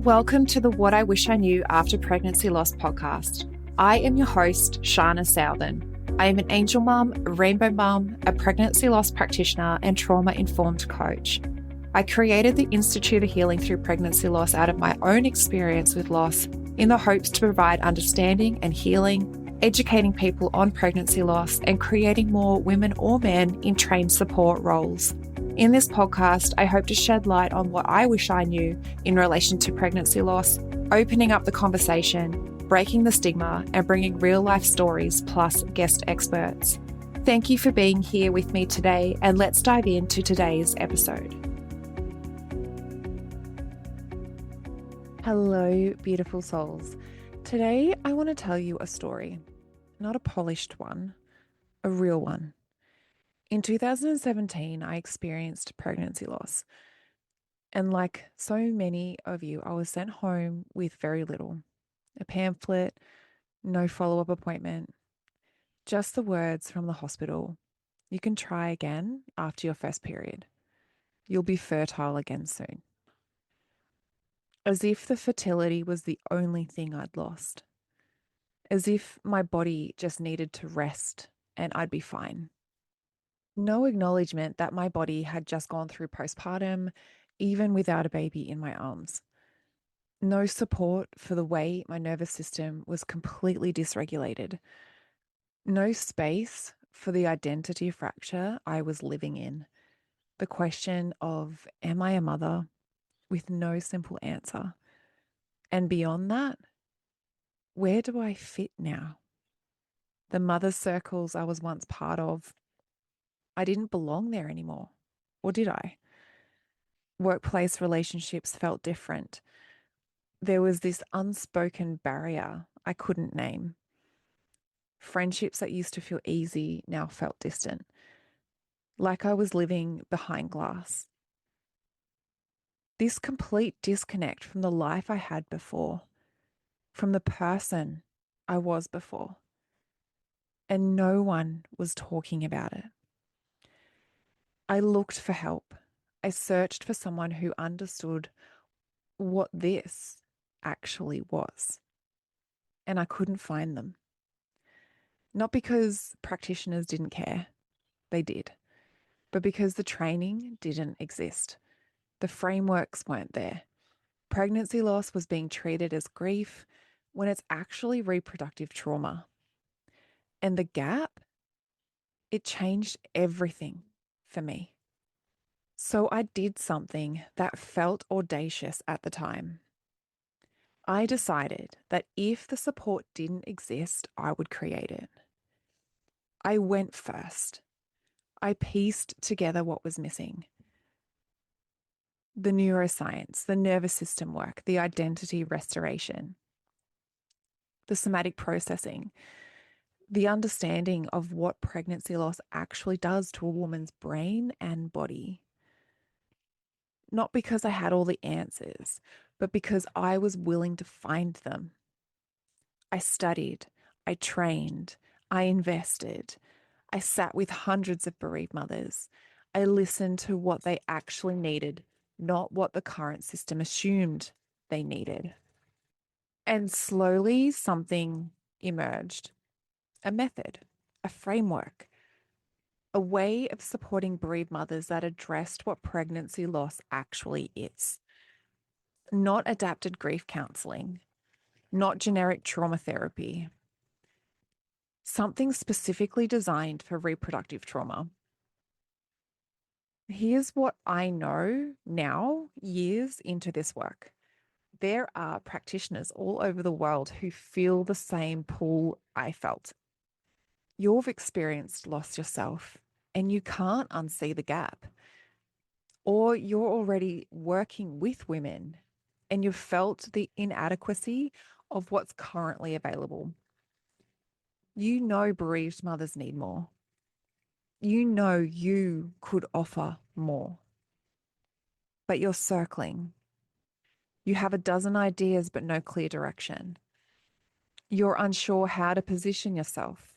Welcome to the What I Wish I Knew After Pregnancy Loss podcast. I am your host, Sharna S. I am an angel mum, a rainbow mum, a pregnancy loss practitioner, and trauma-informed coach. I created the Institute of Healing Through Pregnancy Loss out of my own experience with loss in the hopes to provide understanding and healing, educating people on pregnancy loss, and creating more women or men in trained support roles. In this podcast, I hope to shed light on what I wish I knew in relation to pregnancy loss, opening up the conversation, breaking the stigma, and bringing real-life stories plus guest experts. Thank you for being here with me today, and let's dive into today's episode. Hello, beautiful souls. Today, I want to tell you a story, not a polished one, a real one. In 2017, I experienced pregnancy loss. And like so many of you, I was sent home with very little. A pamphlet, no follow-up appointment, just the words from the hospital. You can try again after your first period. You'll be fertile again soon. As if the fertility was the only thing I'd lost. As if my body just needed to rest and I'd be fine. No acknowledgement that my body had just gone through postpartum, even without a baby in my arms. No support for the way my nervous system was completely dysregulated. No space for the identity fracture I was living in. The question of, am I a mother? With no simple answer. And beyond that, where do I fit now? The mother circles I was once part of, I didn't belong there anymore. Or did I? Workplace relationships felt different. There was this unspoken barrier I couldn't name. Friendships that used to feel easy now felt distant, like I was living behind glass. This complete disconnect from the life I had before, from the person I was before, and no one was talking about it. I looked for help. I searched for someone who understood what this actually was, and I couldn't find them. Not because practitioners didn't care, they did, but because the training didn't exist. The frameworks weren't there. Pregnancy loss was being treated as grief when it's actually reproductive trauma. And the gap, it changed everything for me. So I did something that felt audacious at the time. I decided that if the support didn't exist, I would create it. I went first. I pieced together what was missing. The neuroscience, the nervous system work, the identity restoration, the somatic processing, the understanding of what pregnancy loss actually does to a woman's brain and body. Not because I had all the answers, but because I was willing to find them. I studied, I trained, I invested. I sat with hundreds of bereaved mothers. I listened to what they actually needed, not what the current system assumed they needed. And slowly something emerged, a method, a framework, a way of supporting bereaved mothers that addressed what pregnancy loss actually is. Not adapted grief counseling, not generic trauma therapy, something specifically designed for reproductive trauma. Here's what I know now, years into this work. There are practitioners all over the world who feel the same pull I felt. You've experienced loss yourself and you can't unsee the gap. Or you're already working with women and you've felt the inadequacy of what's currently available. You know bereaved mothers need more. You know you could offer more. But you're circling. You have a dozen ideas but no clear direction. You're unsure how to position yourself.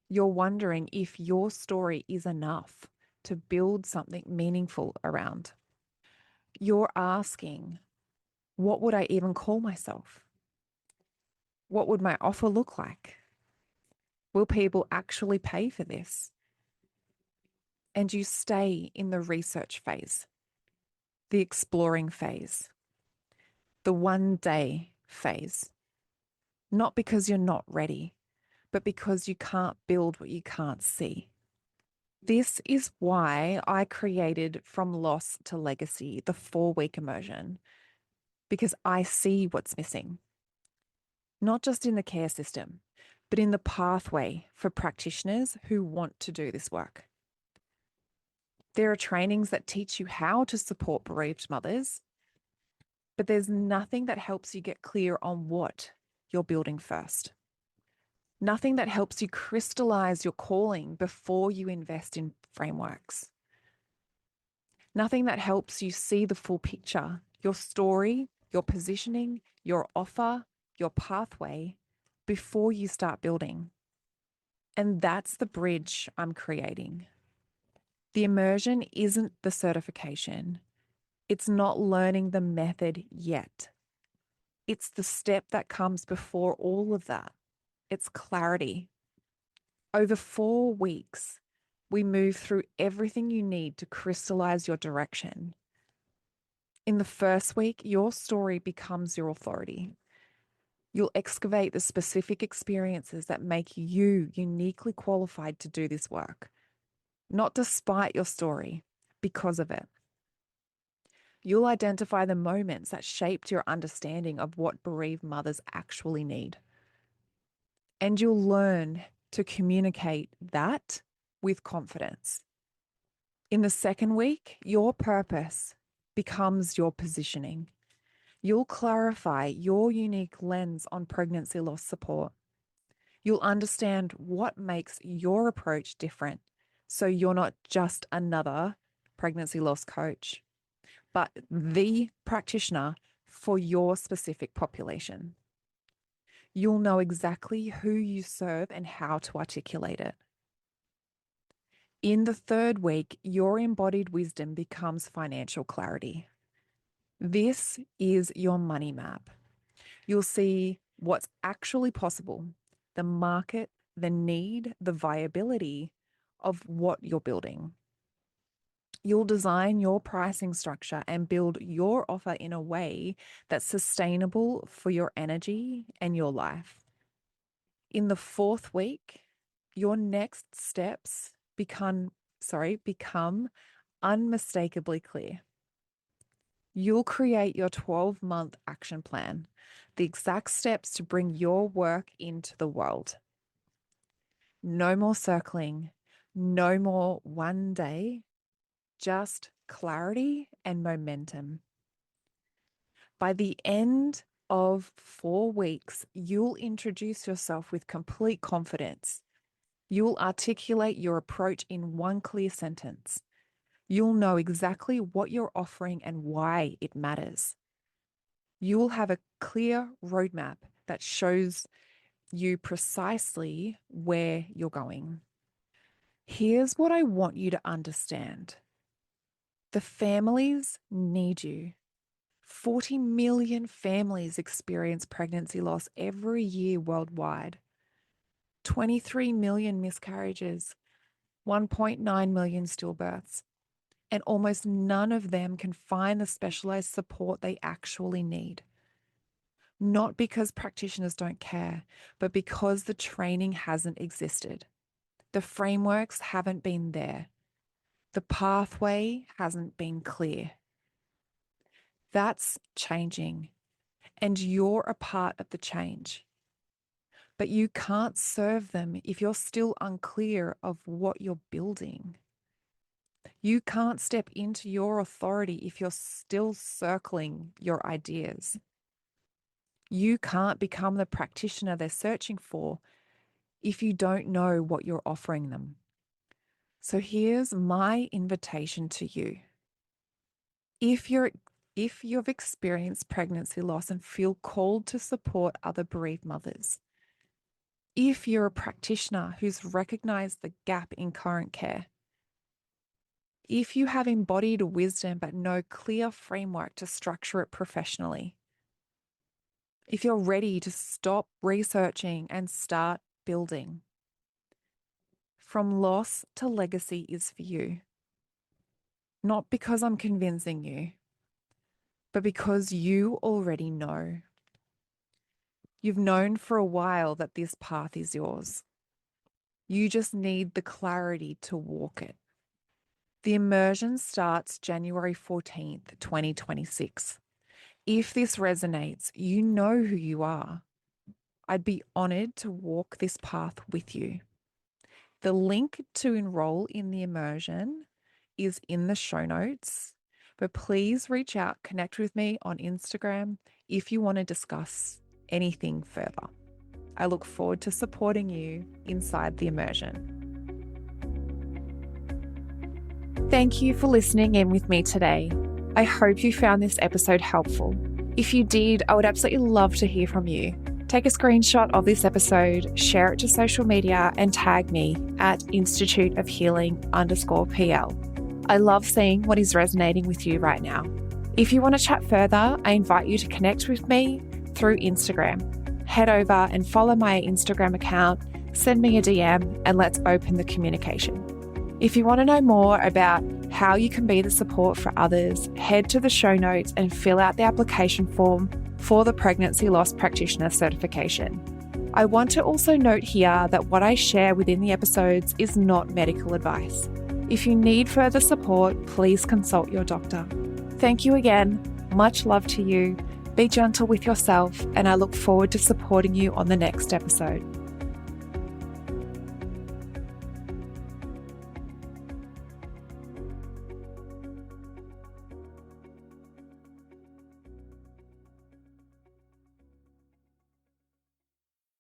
You're wondering if your story is enough to build something meaningful around. You're asking, What would I even call myself? What would my offer look like? Will people actually pay for this? And you stay in the research phase, the exploring phase, the 1 day phase, not because you're not ready, but because you can't build what you can't see. This is why I created From Loss to Legacy, the 4-week immersion, because I see what's missing, not just in the care system, but in the pathway for practitioners who want to do this work. There are trainings that teach you how to support bereaved mothers, but there's nothing that helps you get clear on what you're building first. Nothing that helps you crystallize your calling before you invest in frameworks. Nothing that helps you see the full picture, your story, your positioning, your offer, your pathway before you start building. And that's the bridge I'm creating. The immersion isn't the certification. It's not learning the method yet. It's the step that comes before all of that. It's clarity. Over 4 weeks, we move through everything you need to crystallize your direction. In the first week, your story becomes your authority. You'll excavate the specific experiences that make you uniquely qualified to do this work, not despite your story, because of it. You'll identify the moments that shaped your understanding of what bereaved mothers actually need. And you'll learn to communicate that with confidence. In the second week, your purpose becomes your positioning. You'll clarify your unique lens on pregnancy loss support. You'll understand what makes your approach different, so you're not just another pregnancy loss coach, but the practitioner for your specific population. You'll know exactly who you serve and how to articulate it. In the third week, your embodied wisdom becomes financial clarity. This is your money map. You'll see what's actually possible, the market, the need, the viability of what you're building. You'll design your pricing structure and build your offer in a way that's sustainable for your energy and your life. In the fourth week, your next steps become unmistakably clear. You'll create your 12-month action plan, the exact steps to bring your work into the world. No more circling, no more 1 day, just clarity and momentum. By the end of 4 weeks, you'll introduce yourself with complete confidence. You'll articulate your approach in one clear sentence. You'll know exactly what you're offering and why it matters. You'll have a clear roadmap that shows you precisely where you're going. Here's what I want you to understand. The families need you. 40 million families experience pregnancy loss every year worldwide. 23 million miscarriages, 1.9 million stillbirths, and almost none of them can find the specialized support they actually need. Not because practitioners don't care, but because the training hasn't existed. The frameworks haven't been there. The pathway hasn't been clear. That's changing, and you're a part of the change. But you can't serve them if you're still unclear of what you're building. You can't step into your authority if you're still circling your ideas. You can't become the practitioner they're searching for if you don't know what you're offering them. So here's my invitation to you. If you've experienced pregnancy loss and feel called to support other bereaved mothers, if you're a practitioner who's recognized the gap in current care, if you have embodied wisdom but no clear framework to structure it professionally, if you're ready to stop researching and start building. From loss to legacy is for you. Not because I'm convincing you, but because you already know. You've known for a while that this path is yours. You just need the clarity to walk it. The immersion starts January 14th, 2026. If this resonates, you know who you are. I'd be honored to walk this path with you. The link to enroll in the immersion is in the show notes, but please reach out, connect with me on Instagram if you want to discuss anything further. I look forward to supporting you inside the immersion. Thank you for listening in with me today. I hope you found this episode helpful. If you did, I would absolutely love to hear from you. Take a screenshot of this episode, share it to social media, and tag me at Institute of Healing_PL. I love seeing what is resonating with you right now. If you want to chat further, I invite you to connect with me through Instagram. Head over and follow my Instagram account, send me a DM, and let's open the communication. If you want to know more about how you can be the support for others, head to the show notes and fill out the application form for the Pregnancy Loss Practitioner certification. I want to also note here that what I share within the episodes is not medical advice. If you need further support, please consult your doctor. Thank you again. Much love to you. Be gentle with yourself, and I look forward to supporting you on the next episode.